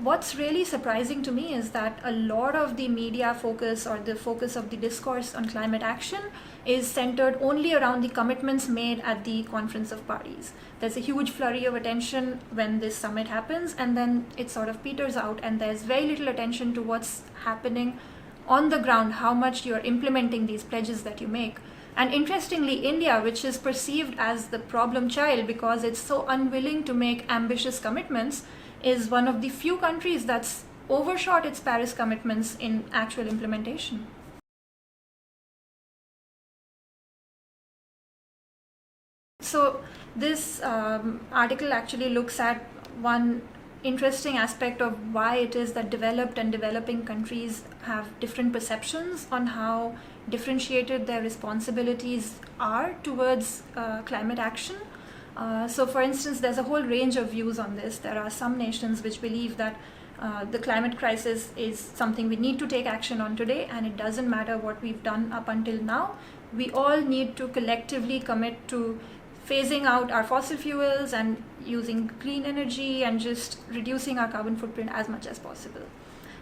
what's really surprising to me is that a lot of the media focus or the focus of the discourse on climate action is centered only around the commitments made at the Conference of Parties. There's a huge flurry of attention when this summit happens, and then it sort of peters out, and there's very little attention to what's happening on the ground, how much you're implementing these pledges that you make. And interestingly, India, which is perceived as the problem child because it's so unwilling to make ambitious commitments, is one of the few countries that's overshot its Paris commitments in actual implementation. So this article actually looks at one interesting aspect of why it is that developed and developing countries have different perceptions on how differentiated their responsibilities are towards climate action. So for instance, there's a whole range of views on this. There are some nations which believe that the climate crisis is something we need to take action on today, and it doesn't matter what we've done up until now. We all need to collectively commit to phasing out our fossil fuels and using clean energy and just reducing our carbon footprint as much as possible.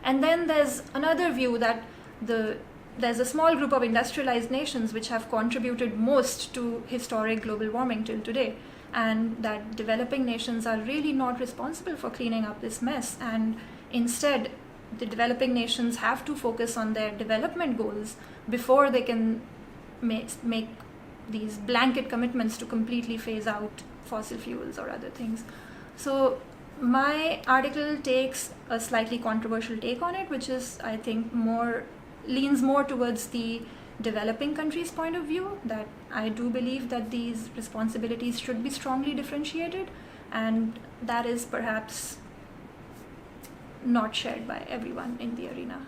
And then there's another view that there's a small group of industrialized nations which have contributed most to historic global warming till today, and that developing nations are really not responsible for cleaning up this mess, and instead the developing nations have to focus on their development goals before they can make these blanket commitments to completely phase out fossil fuels or other things. So my article takes a slightly controversial take on it, which is, I think, leans more towards the developing countries' point of view, that I do believe that these responsibilities should be strongly differentiated, and that is perhaps not shared by everyone in the arena.